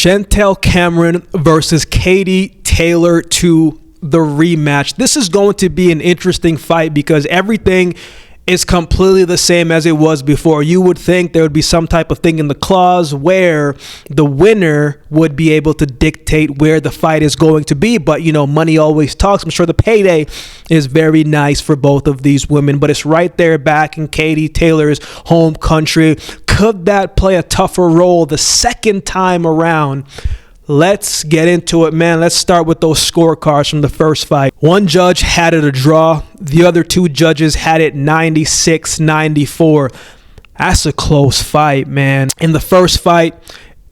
Chantelle Cameron versus Katie Taylor to the rematch. This is going to be an interesting fight because everything is completely the same as it was before. You would think there would be some type of thing in the clause where the winner would be able to dictate where the fight is going to be. But, you know, money always talks. I'm sure the payday is very nice for both of these women, but it's right there back in Katie Taylor's home country. Could that play a tougher role the second time around? Let's get into it, man. Let's start with those scorecards from the first fight. One judge had it a draw. The other two judges had it 96-94. That's a close fight, man. In the first fight,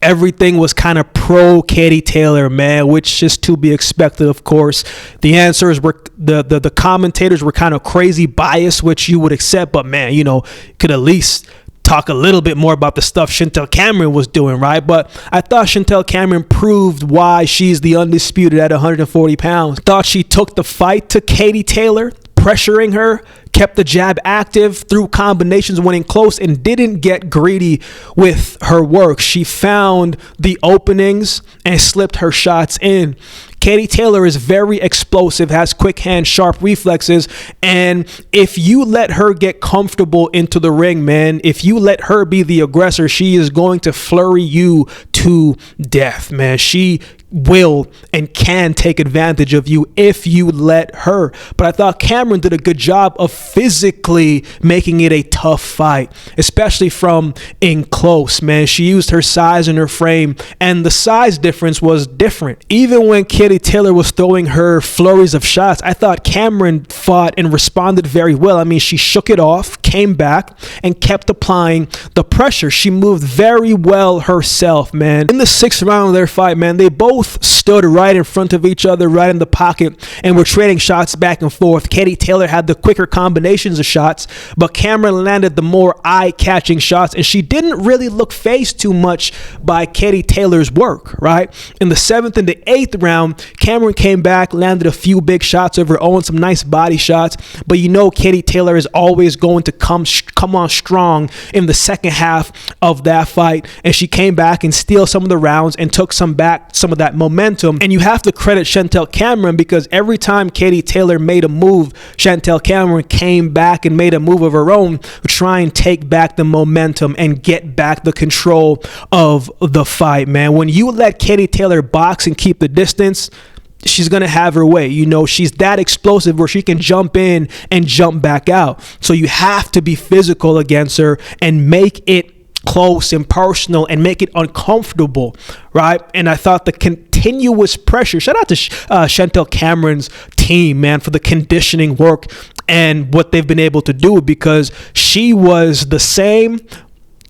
everything was kind of pro Katie Taylor, man, which is to be expected, of course. The answers were, the commentators were kind of crazy biased, which you would accept, but man, you know, could at least talk a little bit more about the stuff Chantelle Cameron was doing, right? But I thought Chantelle Cameron proved why she's the undisputed at 140 pounds. Thought she took the fight to Katie Taylor, pressuring her, kept the jab active, threw combinations, went in close, and didn't get greedy with her work. She found the openings and slipped her shots in. Katie Taylor is very explosive, has quick hands, sharp reflexes, and if you let her get comfortable into the ring, man, if you let her be the aggressor, she is going to flurry you to death, man. She will and can take advantage of you if you let her. But I thought Cameron did a good job of physically making it a tough fight, especially from in close, man. She used her size and her frame, and the size difference was different. Even when Katie Taylor was throwing her flurries of shots, I thought Cameron fought and responded very well. I mean, she shook it off, came back, and kept applying the pressure. She moved very well herself, man. In the sixth round of their fight, man, they both stood right in front of each other, right in the pocket, and were trading shots back and forth. Katie Taylor had the quicker combinations of shots, but Cameron landed the more eye-catching shots, and she didn't really look phased too much by Katie Taylor's work, right? In the seventh and the eighth round, Cameron came back, landed a few big shots of her own, some nice body shots, but you know Katie Taylor is always going to come on strong in the second half of that fight, and she came back and steal some of the rounds and took some of that momentum. And you have to credit Chantelle Cameron because every time Katie Taylor made a move, Chantelle Cameron came back and made a move of her own to try and take back the momentum and get back the control of the fight, man. When you let Katie Taylor box and keep the distance, she's going to have her way. You know, she's that explosive where she can jump in and jump back out. So you have to be physical against her and make it close and personal and make it uncomfortable, right? And I thought the continuous pressure, shout out to Chantelle Cameron's team, man, for the conditioning work and what they've been able to do, because she was the same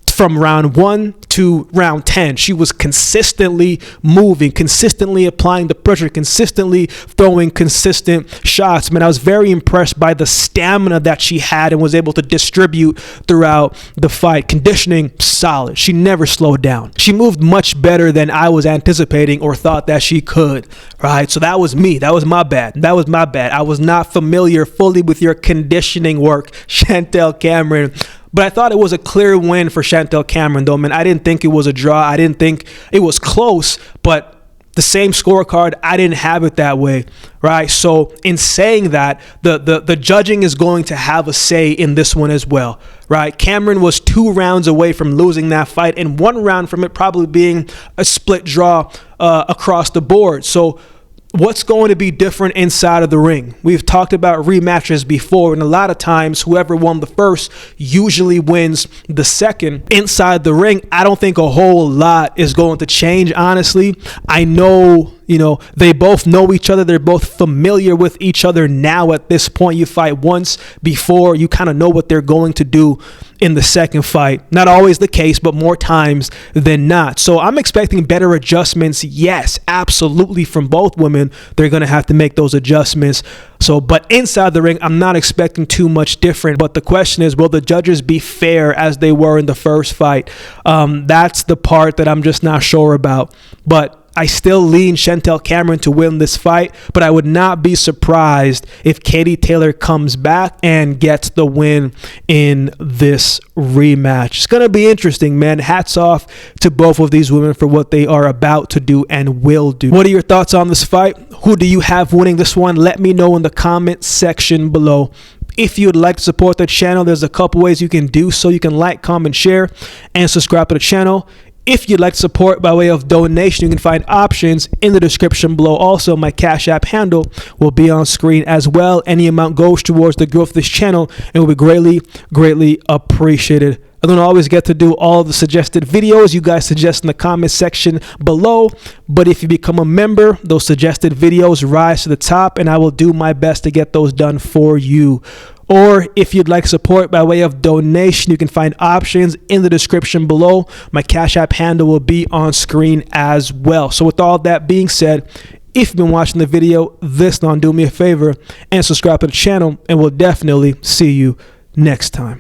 from round 1 to round 10. She was consistently moving, consistently applying the pressure, consistently throwing consistent shots. Man, I was very impressed by the stamina that she had and was able to distribute throughout the fight. Conditioning, solid. She never slowed down. She moved much better than I was anticipating or thought that she could, right? So that was me. That was my bad. That was my bad. I was not familiar fully with your conditioning work, Chantelle Cameron. But I thought it was a clear win for Chantelle Cameron, though, man. I didn't think it was a draw. I didn't think it was close, but the same scorecard, I didn't have it that way, right? So in saying that, the judging is going to have a say in this one as well, right? Cameron was 2 rounds away from losing that fight and 1 round from it probably being a split draw across the board. So what's going to be different inside of the ring? We've talked about rematches before, and a lot of times whoever won the first usually wins the second. Inside the ring, I don't think a whole lot is going to change, honestly. I know, you know, they both know each other. They're both familiar with each other now at this point. You fight once before, you kind of know what they're going to do in the second fight. Not always the case, but more times than not. So I'm expecting better adjustments. Yes, absolutely, from both women. They're going to have to make those adjustments. So, but inside the ring, I'm not expecting too much different. But the question is, will the judges be fair as they were in the first fight? That's the part that I'm just not sure about. But I still lean Chantelle Cameron to win this fight, but I would not be surprised if Katie Taylor comes back and gets the win in this rematch. It's going to be interesting, man. Hats off to both of these women for what they are about to do and will do. What are your thoughts on this fight? Who do you have winning this one? Let me know in the comment section below. If you'd like to support the channel, there's a couple ways you can do so. You can like, comment, share, and subscribe to the channel. If you'd like to support by way of donation, you can find options in the description below. Also, my Cash App handle will be on screen as well. Any amount goes towards the growth of this channel and will be greatly, greatly appreciated. I don't always get to do all the suggested videos you guys suggest in the comment section below, but if you become a member, those suggested videos rise to the top, and I will do my best to get those done for you. Or if you'd like support by way of donation, you can find options in the description below. My Cash App handle will be on screen as well. So with all that being said, if you've been watching the video this long, do me a favor and subscribe to the channel, and we'll definitely see you next time.